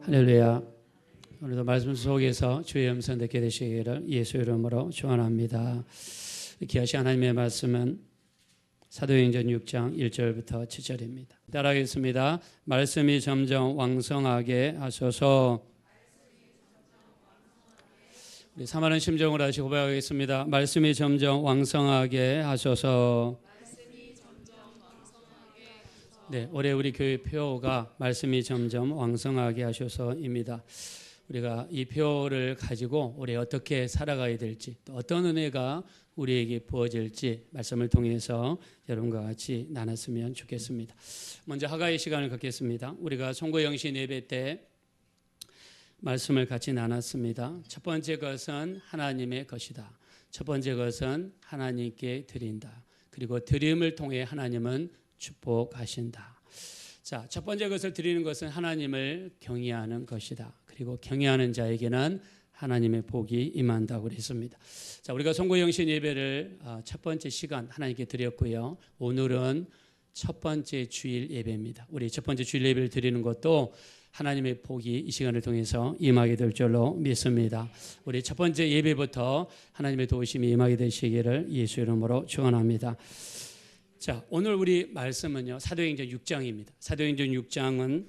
할렐루야. 오늘도 말씀 속에서 주의 음성 듣게 되시기를 예수 이름으로 축원합니다. 귀하신 하나님의 말씀은 사도행전 6장 1절부터 7절입니다. 따라하겠습니다. 말씀이 점점 왕성하게 하소서. 우리 사모하는 심정으로 다시 고백하겠습니다. 말씀이 점점 왕성하게 하소서. 네, 올해 우리 교회 표어가 말씀이 점점 왕성하게 하셔서입니다. 우리가 이 표어를 가지고 올해 어떻게 살아가야 될지, 또 어떤 은혜가 우리에게 부어질지 말씀을 통해서 여러분과 같이 나눴으면 좋겠습니다. 먼저 하가의 시간을 갖겠습니다. 우리가 송구영신 예배 때 말씀을 같이 나눴습니다. 첫 번째 것은 하나님의 것이다. 첫 번째 것은 하나님께 드린다. 그리고 드림을 통해 하나님은 축복하신다. 자, 첫 번째 것을 드리는 것은 하나님을 경외하는 것이다. 그리고 경외하는 자에게는 하나님의 복이 임한다고 그랬습니다. 자, 우리가 송구영신 예배를 첫 번째 시간 하나님께 드렸고요. 오늘은 첫 번째 주일 예배입니다. 우리 첫 번째 주일 예배를 드리는 것도 하나님의 복이 이 시간을 통해서 임하게 될 줄로 믿습니다. 우리 첫 번째 예배부터 하나님의 도우심이 임하게 되시기를 예수 이름으로 축원합니다. 자, 오늘 우리 말씀은요, 사도행전 6장입니다. 사도행전 6장은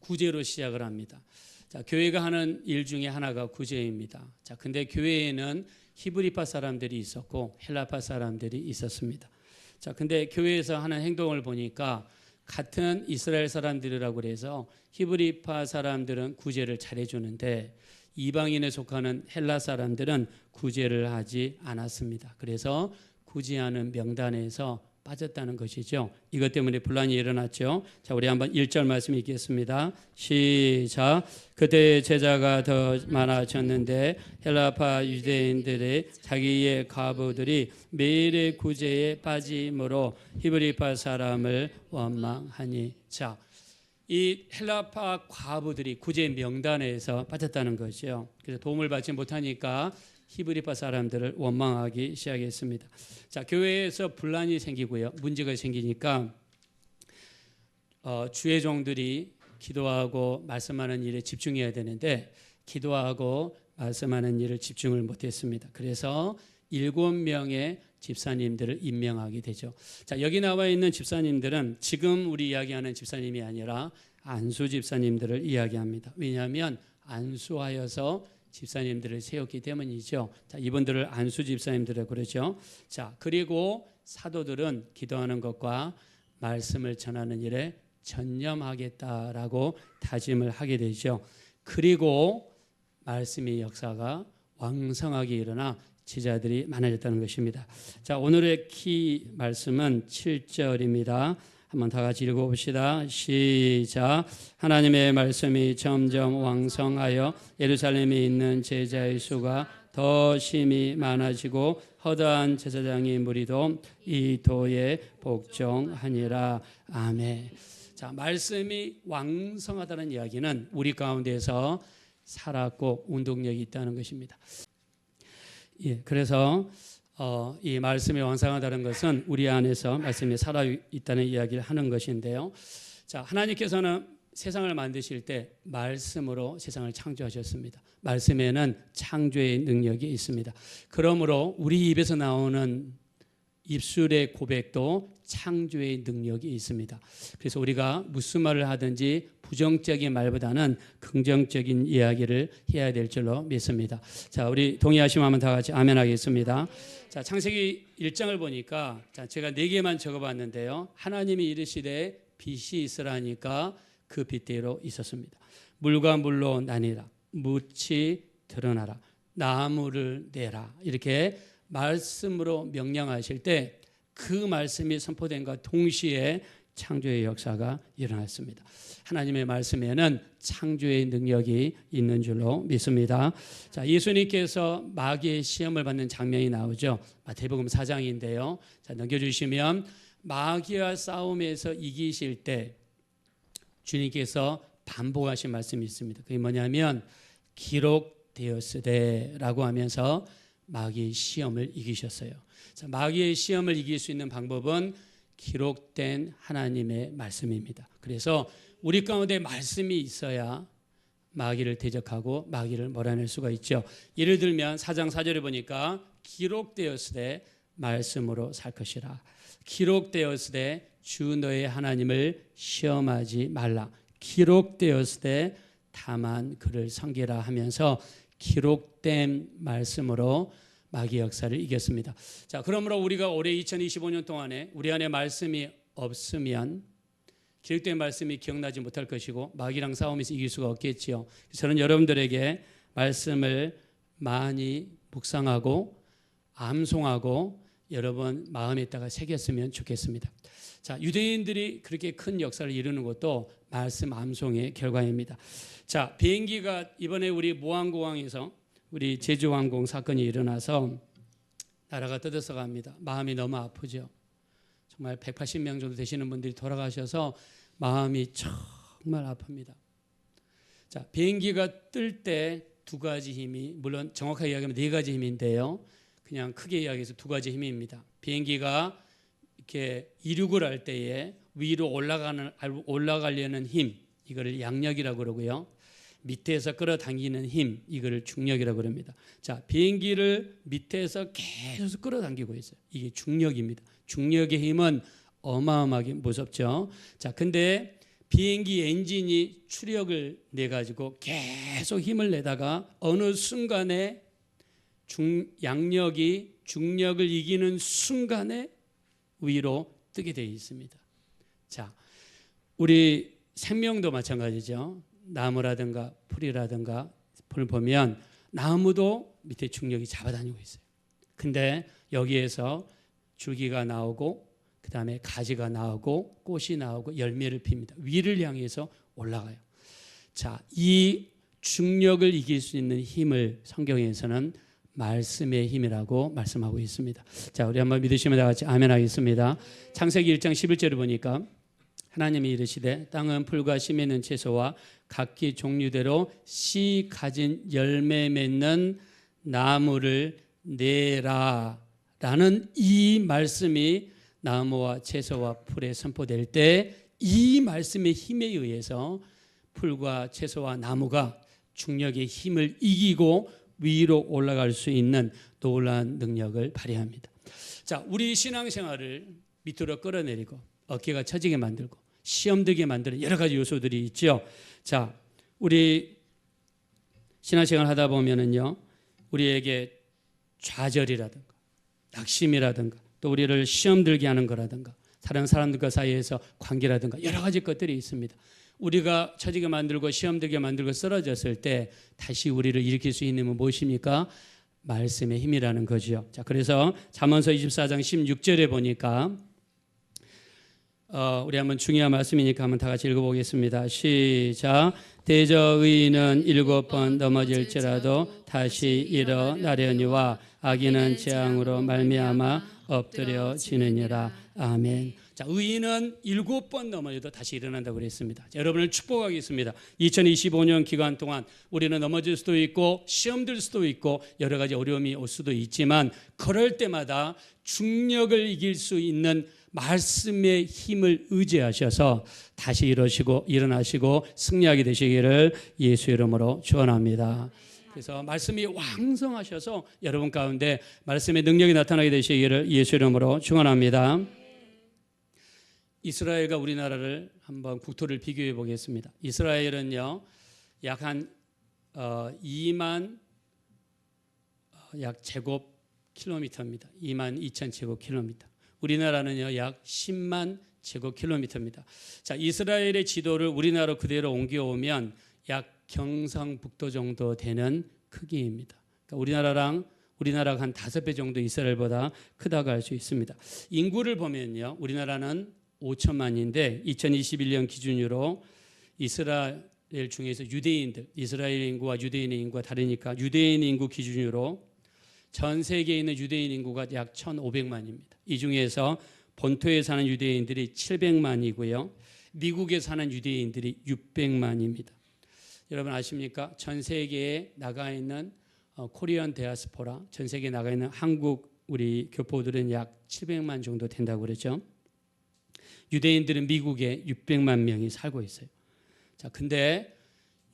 구제로 시작을 합니다. 자, 교회가 하는 일 중에 하나가 구제입니다. 자, 근데 교회에는 히브리파 사람들이 있었고 헬라파 사람들이 있었습니다. 자, 근데 교회에서 하는 행동을 보니까 같은 이스라엘 사람들이라고 그래서 히브리파 사람들은 구제를 잘해주는데 이방인에 속하는 헬라 사람들은 구제를 하지 않았습니다. 그래서 구제하는 명단에서 빠졌다는 것이죠. 이것 때문에 분란이 일어났죠. 자, 우리 한번 1절 말씀 읽겠습니다. 시작. 그때 제자가 더 많아졌는데 헬라파 유대인들의 자기의 과부들이 매일의 구제에 빠짐으로 히브리파 사람을 원망하니. 자, 이 헬라파 과부들이 구제 명단에서 빠졌다는 것이죠. 그래서 도움을 받지 못하니까 히브리파 사람들을 원망하기 시작했습니다. 자, 교회에서 분란이 생기고요. 문제가 생기니까 주의 종들이 기도하고 말씀하는 일에 집중해야 되는데 기도하고 말씀하는 일을 집중을 못했습니다. 그래서 7명의 집사님들을 임명하게 되죠. 자, 여기 나와 있는 집사님들은 지금 우리 이야기하는 집사님이 아니라 안수 집사님들을 이야기합니다. 왜냐하면 안수하여서 집사님들을 세웠기 때문이죠. 자, 이분들을 안수 집사님들이라고 그러죠. 자, 그리고 사도들은 기도하는 것과 말씀을 전하는 일에 전념하겠다라고 다짐을 하게 되죠. 그리고 말씀의 역사가 왕성하게 일어나 제자들이 많아졌다는 것입니다. 자, 오늘의 키 말씀은 7절입니다. 한번 다 같이 읽어봅시다. 시작. 하나님의 말씀이 점점 왕성하여 예루살렘에 있는 제자의 수가 더 심히 많아지고 허다한 제사장의 무리도 이 도에 복종하니라. 아멘. 자, 말씀이 왕성하다는 이야기는 우리 가운데서 살았고 운동력이 있다는 것입니다. 예, 그래서 이 말씀이 왕성하다는 것은 우리 안에서 말씀이 살아있다는 이야기를 하는 것인데요. 자, 하나님께서는 세상을 만드실 때 말씀으로 세상을 창조하셨습니다. 말씀에는 창조의 능력이 있습니다. 그러므로 우리 입에서 나오는 입술의 고백도 창조의 능력이 있습니다. 그래서 우리가 무슨 말을 하든지 부정적인 말보다는 긍정적인 이야기를 해야 될 줄로 믿습니다. 자, 우리 동의하시면 한번 다 같이 아멘 하겠습니다. 자, 창세기 1장을 보니까 자, 제가 4개만 적어봤는데요. 하나님이 이르시되 빛이 있으라니까 그 빛대로 있었습니다. 물과 물로 나뉘라. 묻이 드러나라. 나무를 내라. 이렇게 말씀으로 명령하실 때 그 말씀이 선포된과 동시에 창조의 역사가 일어났습니다. 하나님의 말씀에는 창조의 능력이 있는 줄로 믿습니다. 자, 예수님께서 마귀의 시험을 받는 장면이 나오죠. 마태복음 4장인데요. 자, 넘겨주시면 마귀와 싸움에서 이기실 때 주님께서 반복하신 말씀이 있습니다. 그게 뭐냐면 기록되었으되라고 하면서 마귀의 시험을 이기셨어요. 자, 마귀의 시험을 이길 수 있는 방법은 기록된 하나님의 말씀입니다. 그래서 우리 가운데 말씀이 있어야 마귀를 대적하고 마귀를 몰아낼 수가 있죠. 예를 들면 4장 4절에 보니까 기록되었으되 말씀으로 살 것이라. 기록되었으되 주 너의 하나님을 시험하지 말라. 기록되었으되 다만 그를 섬기라 하면서 기록된 말씀으로 마귀 역사를 이겼습니다. 자, 그러므로 우리가 올해 2025년 동안에 우리 안에 말씀이 없으면 기록된 말씀이 기억나지 못할 것이고 마귀랑 싸우면서 이길 수가 없겠지요. 저는 여러분들에게 말씀을 많이 묵상하고 암송하고 여러분 마음에다가 새겼으면 좋겠습니다. 자, 유대인들이 그렇게 큰 역사를 이루는 것도 말씀 암송의 결과입니다. 자, 비행기가 이번에 우리 모항공항에서 우리 제주항공 사건이 일어나서 나라가 떠들썩 합니다. 마음이 너무 아프죠. 정말 180명 정도 되시는 분들이 돌아가셔서 마음이 정말 아픕니다. 자, 비행기가 뜰 때 두 가지 힘이, 물론 정확하게 이야기하면 네 가지 힘인데요. 그냥 크게 이야기해서 두 가지 힘입니다. 비행기가 이렇게 이륙을 할 때에 위로 올라가려는 힘, 이거를 양력이라고 그러고요. 밑에서 끌어당기는 힘, 이거를 중력이라고 합니다. 자, 비행기를 밑에서 계속 끌어당기고 있어요. 이게 중력입니다. 중력의 힘은 어마어마하게 무섭죠. 자, 근데 비행기 엔진이 추력을 내 가지고 계속 힘을 내다가 어느 순간에 양력이 중력을 이기는 순간에 위로 뜨게 되어 있습니다. 자, 우리 생명도 마찬가지죠. 나무라든가 풀이라든가 풀 보면 나무도 밑에 중력이 잡아다니고 있어요. 근데 여기에서 줄기가 나오고 그 다음에 가지가 나오고 꽃이 나오고 열매를 핍니다. 위를 향해서 올라가요. 자, 이 중력을 이길 수 있는 힘을 성경에서는 말씀의 힘이라고 말씀하고 있습니다. 자, 우리 한번 믿으시면 다 같이 아멘 하겠습니다. 창세기 1장 11절을 보니까 하나님이 이르시되 땅은 풀과 씨 맺는 채소와 각기 종류대로 씨 가진 열매 맺는 나무를 내라 라는 이 말씀이 나무와 채소와 풀에 선포될 때 이 말씀의 힘에 의해서 풀과 채소와 나무가 중력의 힘을 이기고 위로 올라갈 수 있는 놀라운 능력을 발휘합니다. 자, 우리 신앙생활을 밑으로 끌어내리고 어깨가 처지게 만들고 시험 들게 만드는 여러 가지 요소들이 있죠. 자, 우리 신앙생활 하다 보면은요, 우리에게 좌절이라든가 낙심이라든가 또 우리를 시험 들게 하는 거라든가 다른 사람들과 사이에서 관계라든가 여러 가지 것들이 있습니다. 우리가 처지게 만들고 시험 들게 만들고 쓰러졌을 때 다시 우리를 일으킬 수 있는 건 무엇입니까? 말씀의 힘이라는 거죠. 자, 그래서 잠언서 24장 16절에 보니까 우리 한번 중요한 말씀이니까 한번 다 같이 읽어보겠습니다. 시작. 대저 의인은 7번 넘어질지라도 다시 일어나려니와 악인은 재앙으로 말미암아 엎드려지느니라. 아멘. 자, 의인은 7번 넘어져도 다시 일어난다고 그랬습니다. 자, 여러분을 축복하겠습니다. 2025년 기간 동안 우리는 넘어질 수도 있고 시험 들 수도 있고 여러 가지 어려움이 올 수도 있지만 그럴 때마다 중력을 이길 수 있는 말씀의 힘을 의지하셔서 다시 일어나시고 승리하게 되시기를 예수 이름으로 축원합니다. 그래서 말씀이 왕성하셔서 여러분 가운데 말씀의 능력이 나타나게 되시기를 예수 이름으로 축원합니다. 이스라엘과 우리나라를 한번 국토를 비교해 보겠습니다. 이스라엘은요, 약 한 2만 약 제곱킬로미터입니다. 2만 2천 제곱킬로미터. 우리나라는요, 약 10만 제곱킬로미터입니다. 자, 이스라엘의 지도를 우리나라로 그대로 옮겨오면 약 경상북도 정도 되는 크기입니다. 그러니까 우리나라가 한 5배 정도 이스라엘보다 크다고 할 수 있습니다. 인구를 보면요, 우리나라는 5천만인데 2021년 기준으로 이스라엘 중에서 이스라엘 인구와 유대인의 인구가 다르니까 유대인 인구 기준으로 전 세계에 있는 유대인 인구가 약 1,500만입니다. 이 중에서 본토에 사는 유대인들이 700만이고요. 미국에 사는 유대인들이 600만입니다. 여러분 아십니까? 전 세계에 나가 있는 코리안 디아스포라, 전 세계에 나가 있는 한국 우리 교포들은 약 700만 정도 된다고 그랬죠. 유대인들은 미국에 600만 명이 살고 있어요. 자, 근데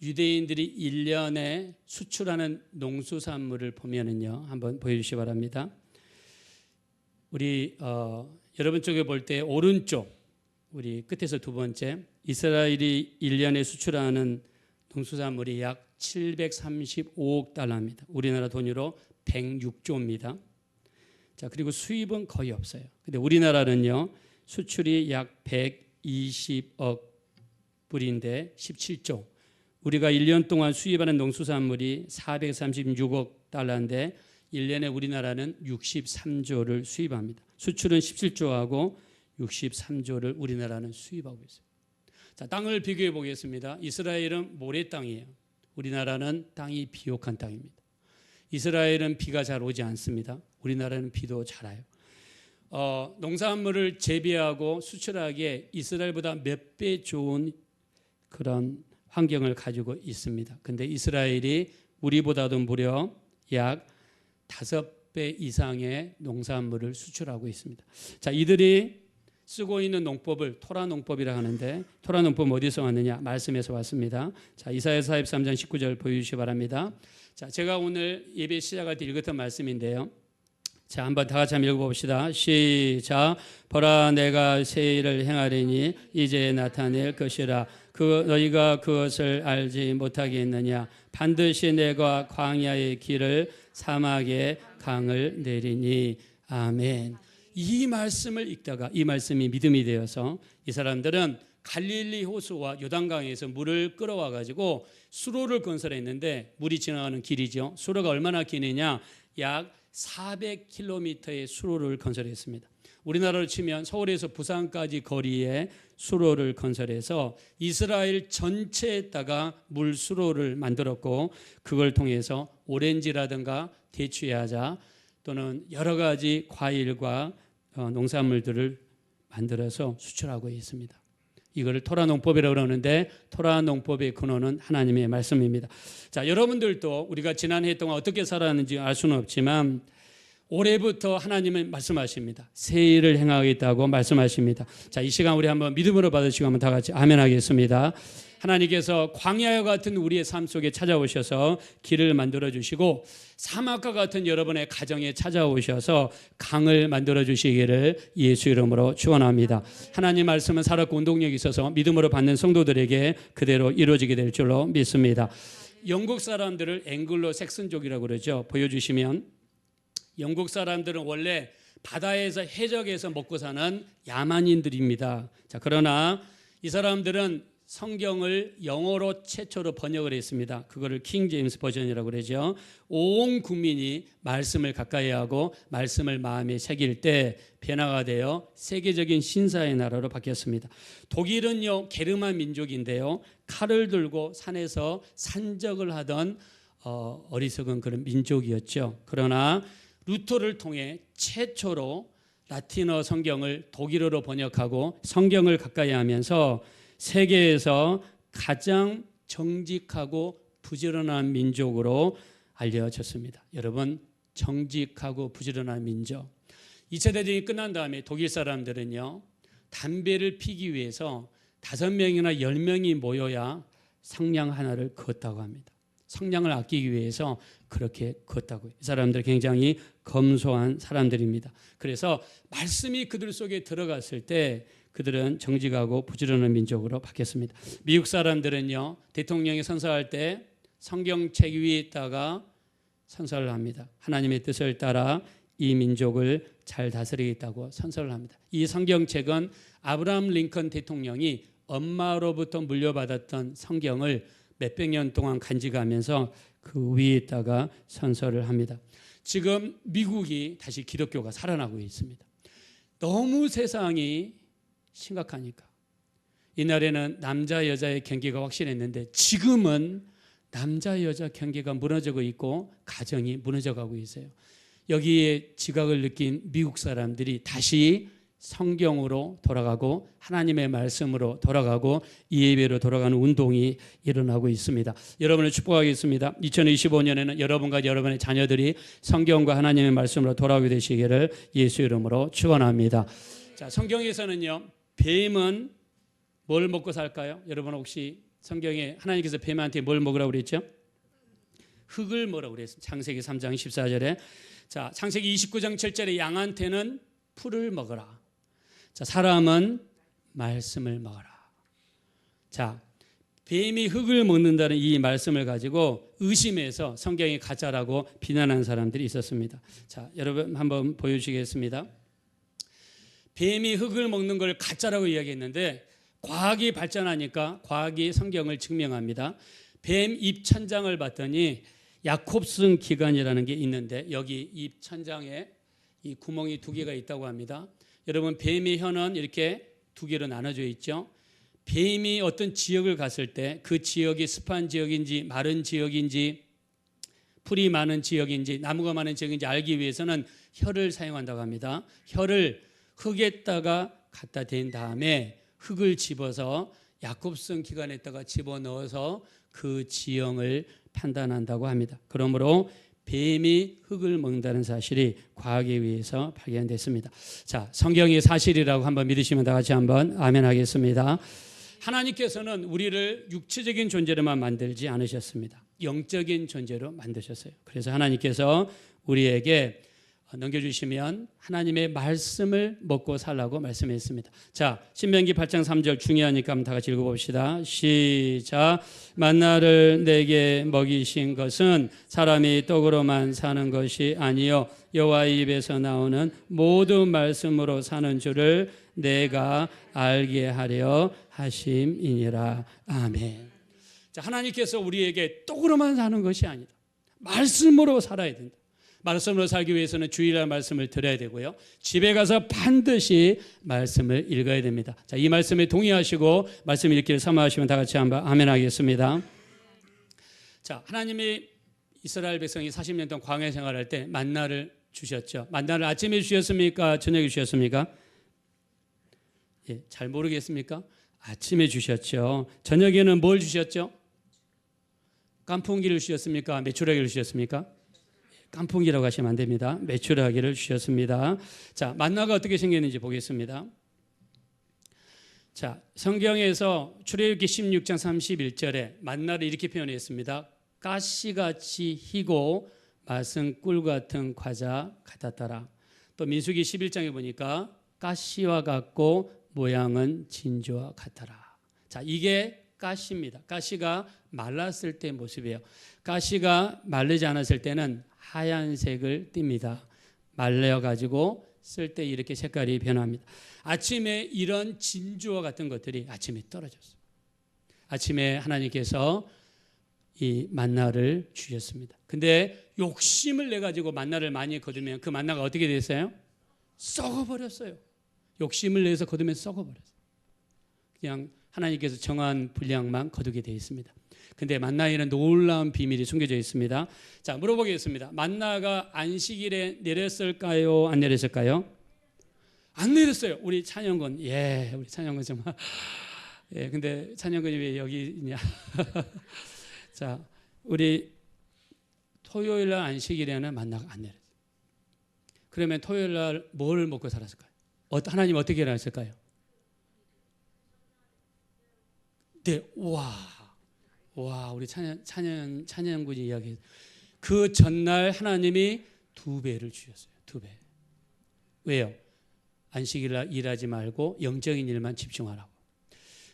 유대인들이 1년에 수출하는 농수산물을 보면은요, 한번 보여주시기 바랍니다. 우리 여러분 쪽에 볼 때 오른쪽 우리 끝에서 두 번째, 이스라엘이 1년에 수출하는 농수산물이 약 735억 달러입니다. 우리나라 돈으로 106조입니다. 자, 그리고 수입은 거의 없어요. 근데 우리나라는요, 수출이 약 120억 불인데 17조. 우리가 1년 동안 수입하는 농수산물이 436억 달러인데 1년에 우리나라는 63조를 수입합니다. 수출은 17조하고 63조를 우리나라는 수입하고 있어요. 자, 땅을 비교해 보겠습니다. 이스라엘은 모래 땅이에요. 우리나라는 땅이 비옥한 땅입니다. 이스라엘은 비가 잘 오지 않습니다. 우리나라는 비도 잘 와요. 농산물을 재배하고 수출하기에 이스라엘보다 몇 배 좋은 그런 환경을 가지고 있습니다. 근데 이스라엘이 우리보다도 무려 약 5배 이상의 농산물을 수출하고 있습니다. 자, 이들이 쓰고 있는 농법을 토라 농법이라 하는데, 토라 농법 어디서 왔느냐? 말씀에서 왔습니다. 자, 이사야 43장 19절 보여주시기 바랍니다. 자, 제가 오늘 예배 시작할 때 읽었던 말씀인데요. 자, 한번 다 같이 한번 읽어봅시다. 시작. 보라, 내가 새 일을 행하리니 이제 나타낼 것이라. 너희가 그것을 알지 못하겠느냐? 반드시 내가 광야의 길을, 사막에 강을 내리니. 아멘. 이 말씀을 읽다가 이 말씀이 믿음이 되어서 이 사람들은 갈릴리 호수와 요단강에서 물을 끌어와 가지고 수로를 건설했는데, 물이 지나가는 길이죠. 수로가 얼마나 기느냐? 약 400km의 수로를 건설했습니다. 우리나라로 치면 서울에서 부산까지 거리에 수로를 건설해서 이스라엘 전체에다가 물 수로를 만들었고, 그걸 통해서 오렌지라든가 대추야자 또는 여러 가지 과일과 농산물들을 만들어서 수출하고 있습니다. 이거를 토라 농법이라고 그러는데, 토라 농법의 근원은 하나님의 말씀입니다. 자, 여러분들도 우리가 지난 해 동안 어떻게 살았는지 알 수는 없지만 올해부터 하나님은 말씀하십니다. 새 일을 행하겠다고 말씀하십니다. 자, 이 시간 우리 한번 믿음으로 받으시고 한번 다 같이 아멘 하겠습니다. 하나님께서 광야와 같은 우리의 삶 속에 찾아오셔서 길을 만들어 주시고, 사막과 같은 여러분의 가정에 찾아오셔서 강을 만들어 주시기를 예수 이름으로 축원합니다. 하나님 말씀은 살았고 운동력이 있어서 믿음으로 받는 성도들에게 그대로 이루어지게 될 줄로 믿습니다. 영국 사람들을 앵글로 색슨족이라고 그러죠. 보여주시면, 영국 사람들은 원래 바다에서 해적에서 먹고 사는 야만인들입니다. 자, 그러나 이 사람들은 성경을 영어로 최초로 번역을 했습니다. 그거를 킹 제임스 버전이라고 그러죠. 온 국민이 말씀을 가까이 하고 말씀을 마음에 새길 때 변화가 되어 세계적인 신사의 나라로 바뀌었습니다. 독일은요, 게르만 민족인데요, 칼을 들고 산에서 산적을 하던 어리석은 그런 민족이었죠. 그러나 루터를 통해 최초로 라틴어 성경을 독일어로 번역하고 성경을 가까이 하면서 세계에서 가장 정직하고 부지런한 민족으로 알려졌습니다. 여러분, 정직하고 부지런한 민족. 2차 대전이 끝난 다음에 독일 사람들은요, 담배를 피기 위해서 5명이나 10명이 모여야 성냥 하나를 그었다고 합니다. 성냥을 아끼기 위해서 그렇게 그었다고요. 이 사람들 굉장히 검소한 사람들입니다. 그래서 말씀이 그들 속에 들어갔을 때 그들은 정직하고 부지런한 민족으로 바뀌었습니다. 미국 사람들은요, 대통령이 선서할 때 성경책 위에다가 선서를 합니다. 하나님의 뜻을 따라 이 민족을 잘 다스리겠다고 선서를 합니다. 이 성경책은 아브라함 링컨 대통령이 엄마로부터 물려받았던 성경을 몇백 년 동안 간직하면서 그 위에다가 선서를 합니다. 지금 미국이 다시 기독교가 살아나고 있습니다. 너무 세상이 심각하니까. 옛날에는 남자 여자의 경계가 확실했는데 지금은 남자 여자 경계가 무너지고 있고 가정이 무너져가고 있어요. 여기에 지각을 느낀 미국 사람들이 다시 성경으로 돌아가고 하나님의 말씀으로 돌아가고 이 예배로 돌아가는 운동이 일어나고 있습니다. 여러분을 축복하겠습니다. 2025년에는 여러분과 여러분의 자녀들이 성경과 하나님의 말씀으로 돌아오게 되시기를 예수 이름으로 축원합니다. 자, 성경에서는요, 뱀은 뭘 먹고 살까요? 여러분 혹시 성경에 하나님께서 뱀한테 뭘 먹으라고 그랬죠? 흙을 먹으라고 그랬어요. 창세기 3장 14절에. 자, 창세기 29장 7절에 양한테는 풀을 먹어라. 자, 사람은 말씀을 먹어라. 자, 뱀이 흙을 먹는다는 이 말씀을 가지고 의심해서 성경이 가짜라고 비난한 사람들이 있었습니다. 자, 여러분 한번 보여주시겠습니다. 뱀이 흙을 먹는 걸 가짜라고 이야기했는데 과학이 발전하니까 과학이 성경을 증명합니다. 뱀 입천장을 봤더니 야콥슨 기관이라는 게 있는데 여기 입천장에 이 구멍이 2개가 있다고 합니다. 여러분 뱀의 혀는 이렇게 2개로 나눠져 있죠. 뱀이 어떤 지역을 갔을 때 그 지역이 습한 지역인지 마른 지역인지 풀이 많은 지역인지 나무가 많은 지역인지 알기 위해서는 혀를 사용한다고 합니다. 혀를 흙에다가 갖다 댄 다음에 흙을 집어서 야콥슨 기관에다가 집어넣어서 그 지형을 판단한다고 합니다. 그러므로 뱀이 흙을 먹는다는 사실이 과학에 의해서 발견됐습니다. 자, 성경이 사실이라고 한번 믿으시면 다 같이 한번 아멘 하겠습니다. 하나님께서는 우리를 육체적인 존재로만 만들지 않으셨습니다. 영적인 존재로 만드셨어요. 그래서 하나님께서 우리에게 넘겨주시면 하나님의 말씀을 먹고 살라고 말씀했습니다. 자, 신명기 8장 3절 중요하니까 한번 다 같이 읽어봅시다. 시작. 만나를 내게 먹이신 것은 사람이 떡으로만 사는 것이 아니요 여호와의 입에서 나오는 모든 말씀으로 사는 줄을 내가 알게 하려 하심이니라. 아멘. 자, 하나님께서 우리에게 떡으로만 사는 것이 아니다. 말씀으로 살아야 된다. 말씀으로 살기 위해서는 주일날 말씀을 들어야 되고요. 집에 가서 반드시 말씀을 읽어야 됩니다. 자, 이 말씀에 동의하시고 말씀 읽기를 사모하시면 다 같이 한번 아멘 하겠습니다. 자, 하나님이 이스라엘 백성이 40년 동안 광야 생활할 때 만나를 주셨죠. 만나를 아침에 주셨습니까? 저녁에 주셨습니까? 예, 잘 모르겠습니까? 아침에 주셨죠. 저녁에는 뭘 주셨죠? 깐풍기를 주셨습니까? 메추라기를 주셨습니까? 깐풍기라고 하시면 안 됩니다. 메추라기를 주셨습니다. 자, 만나가 어떻게 생겼는지 보겠습니다. 자, 성경에서 출애굽기 16장 31절에 만나를 이렇게 표현했습니다. 가시같이 희고 맛은 꿀 같은 과자 같았더라. 또 민수기 11장에 보니까 가시와 같고 모양은 진주와 같더라. 자, 이게 가시입니다. 가시가 말랐을 때 모습이에요. 가시가 마르지 않았을 때는 하얀색을 띱니다. 말려가지고 쓸 때 이렇게 색깔이 변합니다. 아침에 이런 진주와 같은 것들이 아침에 떨어졌어요. 아침에 하나님께서 이 만나를 주셨습니다. 근데 욕심을 내가지고 만나를 많이 거두면 그 만나가 어떻게 됐어요? 썩어버렸어요. 욕심을 내서 거두면 썩어버렸어요. 그냥 하나님께서 정한 분량만 거두게 되어 있습니다. 근데 만나에는 놀라운 비밀이 숨겨져 있습니다. 자, 물어보겠습니다. 만나가 안식일에 내렸을까요? 안 내렸을까요? 안 내렸어요. 우리 찬영군. 예, 우리 찬영군 정말. 예, 근데 찬영군이 왜 여기 있냐? 자, 우리 토요일 날 안식일에는 만나가 안 내렸어요. 그러면 토요일 날 뭘 먹고 살았을까요? 하나님 어떻게 일하셨을까요? 네, 와, 우리 찬양군이 이야기했어요. 그 전날 하나님이 2배를 주셨어요. 2배. 왜요? 안식일날 일하지 말고 영적인 일만 집중하라고.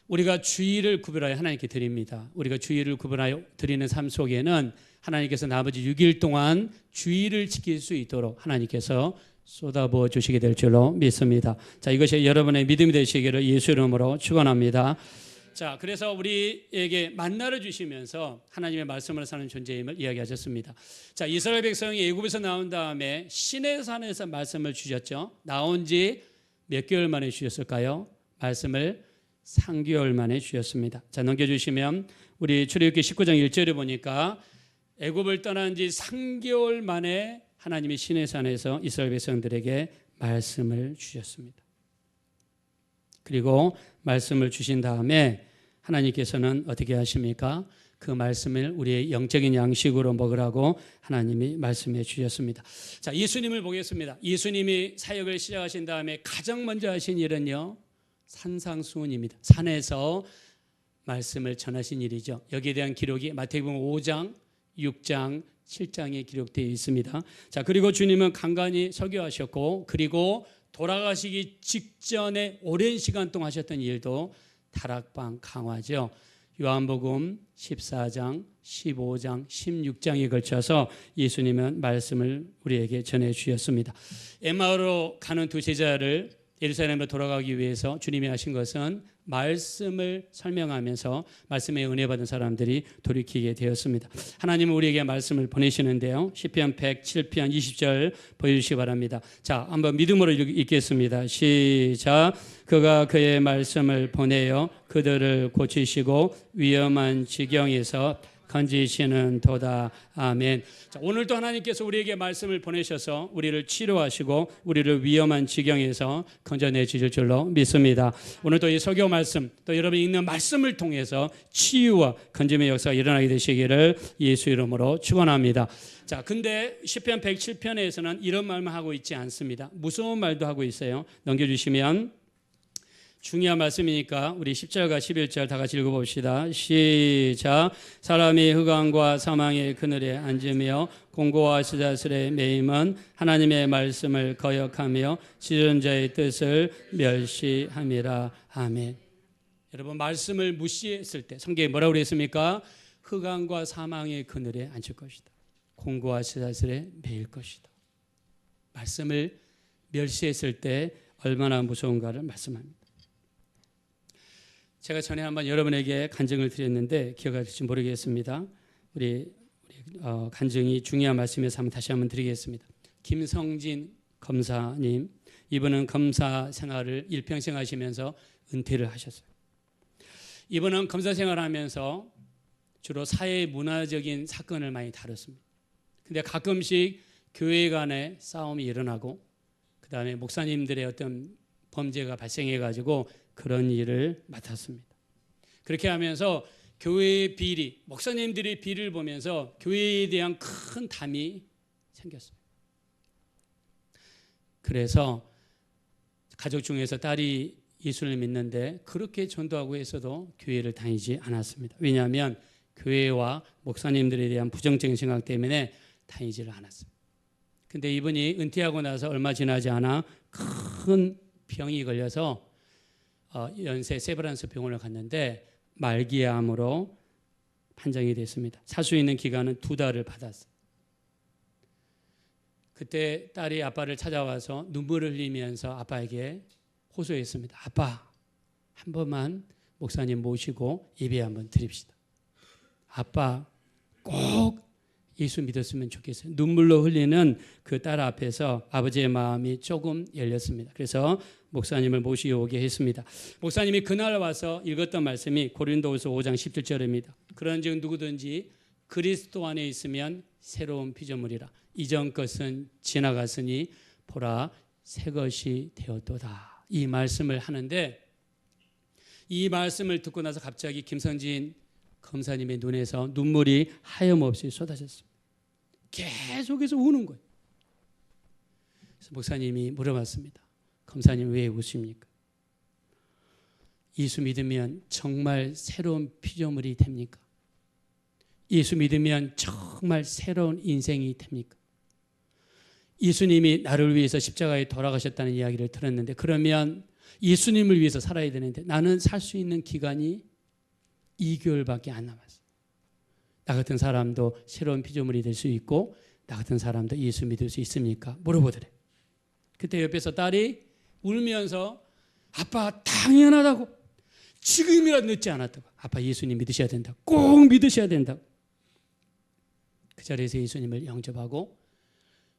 우리가 주일을 구별하여 하나님께 드립니다. 우리가 주일을 구별하여 드리는 삶 속에는 하나님께서 나머지 6일 동안 주일을 지킬 수 있도록 하나님께서 쏟아부어 주시게 될 줄로 믿습니다. 자, 이것이 여러분의 믿음이 되시기를 예수 이름으로 축원합니다. 자, 그래서 우리에게 만나를 주시면서 하나님의 말씀으로 사는 존재임을 이야기하셨습니다. 자, 이스라엘 백성이 애굽에서 나온 다음에 시내산에서 말씀을 주셨죠. 나온 지 몇 개월 만에 주셨을까요? 말씀을 3개월 만에 주셨습니다. 자, 넘겨주시면 우리 출애굽기 19장 1절에 보니까 애굽을 떠난 지 3개월 만에 하나님이 시내산에서 이스라엘 백성들에게 말씀을 주셨습니다. 그리고 말씀을 주신 다음에 하나님께서는 어떻게 하십니까? 그 말씀을 우리의 영적인 양식으로 먹으라고 하나님이 말씀해 주셨습니다. 자, 예수님을 보겠습니다. 예수님이 사역을 시작하신 다음에 가장 먼저 하신 일은요, 산상수훈입니다. 산에서 말씀을 전하신 일이죠. 여기에 대한 기록이 마태복음 5장, 6장, 7장에 기록되어 있습니다. 자, 그리고 주님은 간간히 설교하셨고, 그리고 돌아가시기 직전에 오랜 시간 동안 하셨던 일도 다락방 강화죠. 요한복음 14장, 15장, 16장에 걸쳐서 예수님은 말씀을 우리에게 전해 주셨습니다. 엠마오로 가는 두 제자를 예루살렘으로 돌아가기 위해서 주님이 하신 것은 말씀을 설명하면서 말씀에 은혜 받은 사람들이 돌이키게 되었습니다. 하나님은 우리에게 말씀을 보내시는데요. 시편 107편 20절 보여주시기 바랍니다. 자, 한번 믿음으로 읽겠습니다. 시작. 그가 그의 말씀을 보내어 그들을 고치시고 위험한 지경에서 건지시는 도다. 아멘. 자, 오늘도 하나님께서 우리에게 말씀을 보내셔서 우리를 치료하시고 우리를 위험한 지경에서 건져내 주실 줄로 믿습니다. 오늘도 이 설교 말씀, 또 여러분이 읽는 말씀을 통해서 치유와 건짐의 역사가 일어나게 되시기를 예수 이름으로 축원합니다. 자, 근데 시편 107편에서는 이런 말만 하고 있지 않습니다. 무서운 말도 하고 있어요. 넘겨주시면 중요한 말씀이니까 우리 10절과 11절 다 같이 읽어봅시다. 시작. 사람이 흑암과 사망의 그늘에 앉으며 공고와 스자스의 매임은 하나님의 말씀을 거역하며 지존자의 뜻을 멸시함이라. 아멘. 여러분, 말씀을 무시했을 때 성경에 뭐라고 그랬습니까? 흑암과 사망의 그늘에 앉을 것이다. 공고와 스자스의 매일 것이다. 말씀을 멸시했을 때 얼마나 무서운가를 말씀합니다. 제가 전에 한번 여러분에게 간증을 드렸는데 기억하실지 모르겠습니다. 우리 간증이 중요한 말씀에서 한번 다시 한번 드리겠습니다. 김성진 검사님, 이분은 검사 생활을 일평생 하시면서 은퇴를 하셨어요. 이분은 검사 생활을 하면서 주로 사회 문화적인 사건을 많이 다뤘습니다. 근데 가끔씩 교회 간에 싸움이 일어나고 그 다음에 목사님들의 어떤 범죄가 발생해가지고 그런 일을 맡았습니다. 그렇게 하면서 교회의 비리, 목사님들의 비리를 보면서 교회에 대한 큰 담이 생겼어요. 그래서 가족 중에서 딸이 예수를 믿는데 그렇게 전도하고 해서도 교회를 다니지 않았습니다. 왜냐하면 교회와 목사님들에 대한 부정적인 생각 때문에 다니지를 않았습니다. 근데 이분이 은퇴하고 나서 얼마 지나지 않아 큰 병이 걸려서 연세 세브란스 병원을 갔는데 말기암으로 판정이 됐습니다. 살 수 있는 기간은 2달을 받았어요. 그때 딸이 아빠를 찾아와서 눈물을 흘리면서 아빠에게 호소했습니다. 아빠, 한 번만 목사님 모시고 예배 한번 드립시다. 아빠 꼭 예수 믿었으면 좋겠어요. 눈물로 흘리는 그 딸 앞에서 아버지의 마음이 조금 열렸습니다. 그래서 목사님을 모시오게 했습니다. 목사님이 그날 와서 읽었던 말씀이 고린도후서 5장 17절입니다. 그런즉 누구든지 그리스도 안에 있으면 새로운 피조물이라. 이전 것은 지나갔으니 보라 새 것이 되었도다. 이 말씀을 하는데 이 말씀을 듣고 나서 갑자기 김성진 검사님의 눈에서 눈물이 하염없이 쏟아졌습니다. 계속해서 우는 거예요. 그래서 목사님이 물어봤습니다. 검사님 왜 우십니까? 예수 믿으면 정말 새로운 피조물이 됩니까? 예수 믿으면 정말 새로운 인생이 됩니까? 예수님이 나를 위해서 십자가에 돌아가셨다는 이야기를 들었는데 그러면 예수님을 위해서 살아야 되는데 나는 살 수 있는 기간이 2개월밖에 안 남았어요. 나 같은 사람도 새로운 피조물이 될 수 있고 나 같은 사람도 예수 믿을 수 있습니까? 물어보더래. 그때 옆에서 딸이 울면서 아빠 당연하다고 지금이라도 늦지 않았다고 아빠 예수님 믿으셔야 된다고 꼭 믿으셔야 된다고 그 자리에서 예수님을 영접하고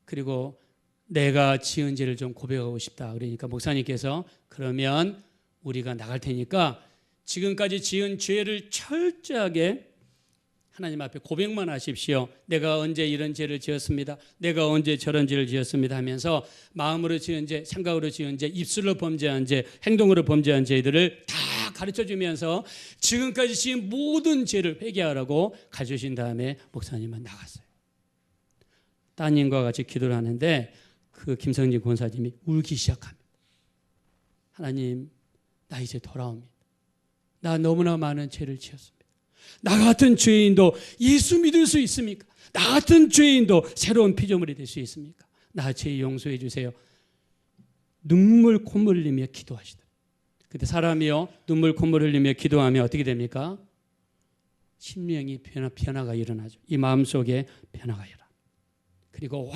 그리고 내가 지은 죄를 좀 고백하고 싶다. 그러니까 목사님께서 그러면 우리가 나갈 테니까 지금까지 지은 죄를 철저하게 하나님 앞에 고백만 하십시오. 내가 언제 이런 죄를 지었습니다. 내가 언제 저런 죄를 지었습니다 하면서 마음으로 지은 죄, 생각으로 지은 죄, 입술로 범죄한 죄, 행동으로 범죄한 죄들을 다 가르쳐주면서 지금까지 지은 모든 죄를 회개하라고 가르쳐주신 다음에 목사님은 나갔어요. 따님과 같이 기도를 하는데 그 김성진 권사님이 울기 시작합니다. 하나님, 나 이제 돌아옵니다. 나 너무나 많은 죄를 지었습니다. 나 같은 죄인도 예수 믿을 수 있습니까? 나 같은 죄인도 새로운 피조물이 될 수 있습니까? 나 죄 용서해 주세요. 눈물 콧물 흘리며 기도하시더라. 그때 사람이요 눈물 콧물 흘리며 기도하면 어떻게 됩니까? 심령이 변화가 일어나죠. 이 마음속에 변화가 일어나. 그리고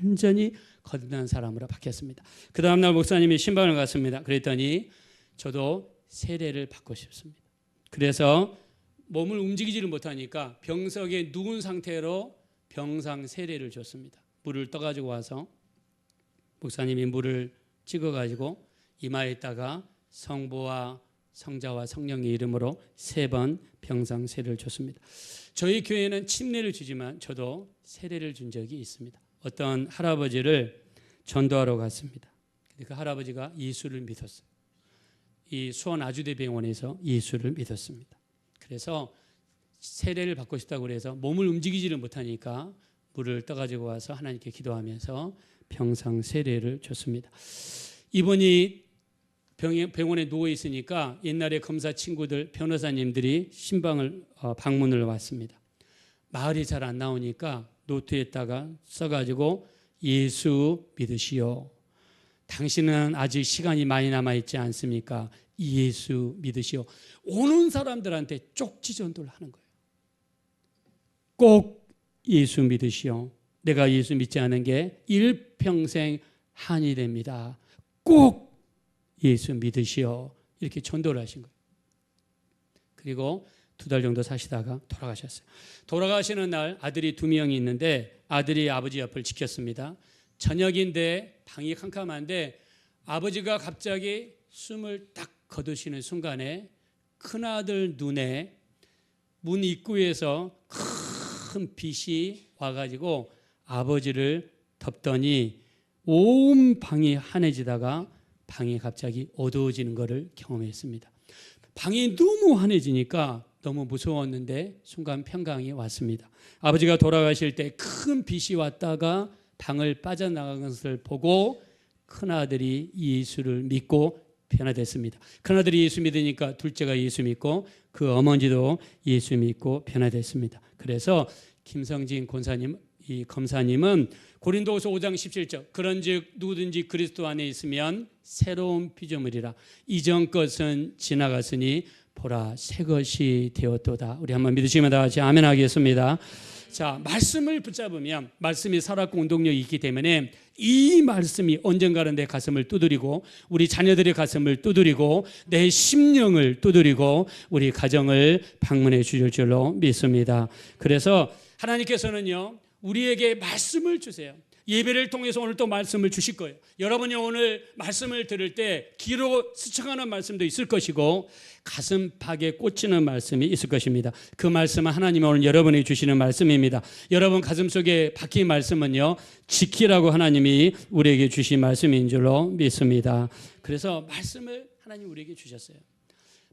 완전히 거듭난 사람으로 바뀌었습니다. 그 다음날 목사님이 신방을 갔습니다. 그랬더니 저도 세례를 받고 싶습니다. 그래서 몸을 움직이지를 못하니까 병석에 누운 상태로 병상 세례를 줬습니다. 물을 떠가지고 와서 목사님이 물을 찍어가지고 이마에다가 성부와 성자와 성령의 이름으로 3번 병상 세례를 줬습니다. 저희 교회는 침례를 주지만 저도 세례를 준 적이 있습니다. 어떤 할아버지를 전도하러 갔습니다. 그 할아버지가 예수를 믿었어요. 이 수원 아주대병원에서 예수를 믿었습니다. 그래서 세례를 받고 싶다고 그래서 몸을 움직이지를 못하니까 물을 떠가지고 와서 하나님께 기도하면서 병상 세례를 줬습니다. 이분이 병원에 누워 있으니까 옛날에 검사 친구들 변호사님들이 신방을 방문을 왔습니다. 말이 잘 안 나오니까 노트에다가 써가지고 예수 믿으시오. 당신은 아직 시간이 많이 남아있지 않습니까? 예수 믿으시오. 오는 사람들한테 쪽지 전도를 하는 거예요. 꼭 예수 믿으시오. 내가 예수 믿지 않은 게 일평생 한이 됩니다. 꼭 예수 믿으시오. 이렇게 전도를 하신 거예요. 그리고 2달 정도 사시다가 돌아가셨어요. 돌아가시는 날 아들이 2명이 있는데 아들이 아버지 옆을 지켰습니다. 저녁인데 방이 캄캄한데 아버지가 갑자기 숨을 딱 거두시는 순간에 큰아들 눈에 문 입구에서 큰 빛이 와가지고 아버지를 덮더니 온 방이 환해지다가 방이 갑자기 어두워지는 것을 경험했습니다. 방이 너무 환해지니까 너무 무서웠는데 순간 평강이 왔습니다. 아버지가 돌아가실 때 큰 빛이 왔다가 방을 빠져나간 것을 보고 큰아들이 예수를 믿고 변화됐습니다. 큰아들이 예수 믿으니까 둘째가 예수 믿고 그 어머니도 예수 믿고 변화됐습니다. 그래서 김성진 검사님은 고린도후서 5장 17절 그런즉 누구든지 그리스도 안에 있으면 새로운 피조물이라 이전 것은 지나갔으니 보라 새 것이 되었도다. 우리 한번 믿으시면 다 같이 아멘 하겠습니다. 자, 말씀을 붙잡으면 말씀이 살아있고 운동력이 있기 때문에 이 말씀이 언젠가는 내 가슴을 두드리고 우리 자녀들의 가슴을 두드리고 내 심령을 두드리고 우리 가정을 방문해 주실 줄로 믿습니다. 그래서 하나님께서는요 우리에게 말씀을 주세요. 예배를 통해서 오늘 또 말씀을 주실 거예요. 여러분이 오늘 말씀을 들을 때 귀로 스쳐가는 말씀도 있을 것이고 가슴팍에 꽂히는 말씀이 있을 것입니다. 그 말씀은 하나님이 오늘 여러분에게 주시는 말씀입니다. 여러분 가슴속에 박힌 말씀은요 지키라고 하나님이 우리에게 주신 말씀인 줄로 믿습니다. 그래서 말씀을 하나님 우리에게 주셨어요.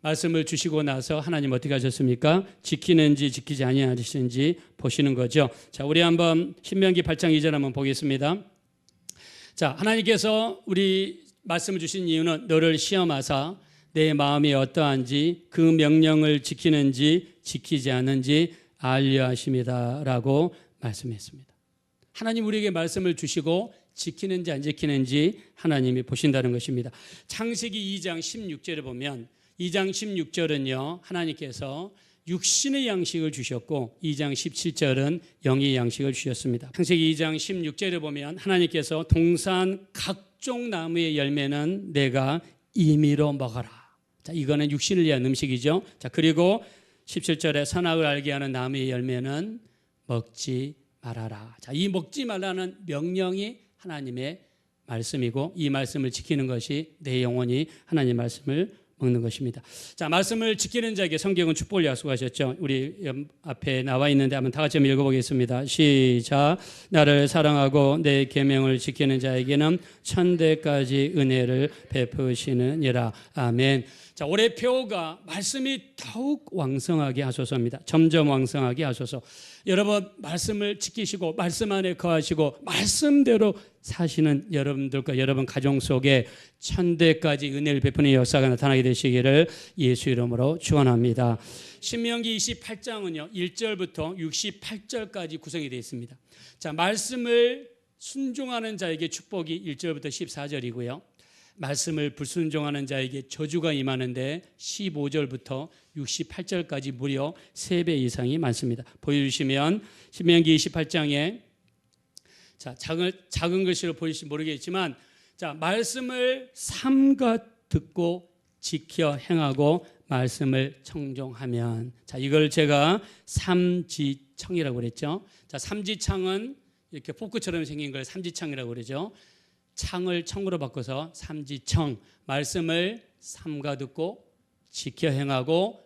말씀을 주시고 나서 하나님 어떻게 하셨습니까? 지키는지 지키지 아니하시는지 보시는 거죠. 자, 우리 한번 신명기 8장 2절 한번 보겠습니다. 자, 하나님께서 우리 말씀을 주신 이유는 너를 시험하사 내 마음이 어떠한지 그 명령을 지키는지 지키지 않는지 알려 하심이다라고 말씀했습니다. 하나님 우리에게 말씀을 주시고 지키는지 안 지키는지 하나님이 보신다는 것입니다. 창세기 2장 16절에 보면 2장 16절은요 하나님께서 육신의 양식을 주셨고 2장 17절은 영의 양식을 주셨습니다. 창세기 2장 16절에 보면 하나님께서 동산 각종 나무의 열매는 내가 임의로 먹어라. 자, 이거는 육신을 위한 음식이죠. 자, 그리고 17절에 선악을 알게 하는 나무의 열매는 먹지 말아라. 자, 이 먹지 말라는 명령이 하나님의 말씀이고 이 말씀을 지키는 것이 내 영혼이 하나님의 말씀을 먹는 것입니다. 자, 말씀을 지키는 자에게 성경은 축복을 약속하셨죠. 우리 앞에 나와 있는데 한번 다 같이 한번 읽어보겠습니다. 시작. 나를 사랑하고 내 계명을 지키는 자에게는 천대까지 은혜를 베푸시느니라. 아멘. 자, 올해 표가 말씀이 더욱 왕성하게 하소서입니다. 점점 왕성하게 하소서. 여러분 말씀을 지키시고 말씀 안에 거하시고 말씀대로 사시는 여러분들과 여러분 가정 속에 천대까지 은혜를 베푸는 역사가 나타나게 되시기를 예수 이름으로 축원합니다. 신명기 28장은요 1절부터 68절까지 구성이 되어 있습니다. 자, 말씀을 순종하는 자에게 축복이 1절부터 14절이고요. 말씀을 불순종하는 자에게 저주가 임하는데 15절부터 68절까지 무려 3배 이상이 많습니다. 보여주시면 신명기 28장에 자, 작은 글씨로 보이실지 모르겠지만 자, 말씀을 삼가 듣고 지켜 행하고 말씀을 청종하면 자, 이걸 제가 삼지청이라고 그랬죠. 자, 삼지청은 이렇게 포크처럼 생긴 걸 삼지청이라고 그러죠. 창을 청으로 바꿔서 삼지청, 말씀을 삼가 듣고 지켜 행하고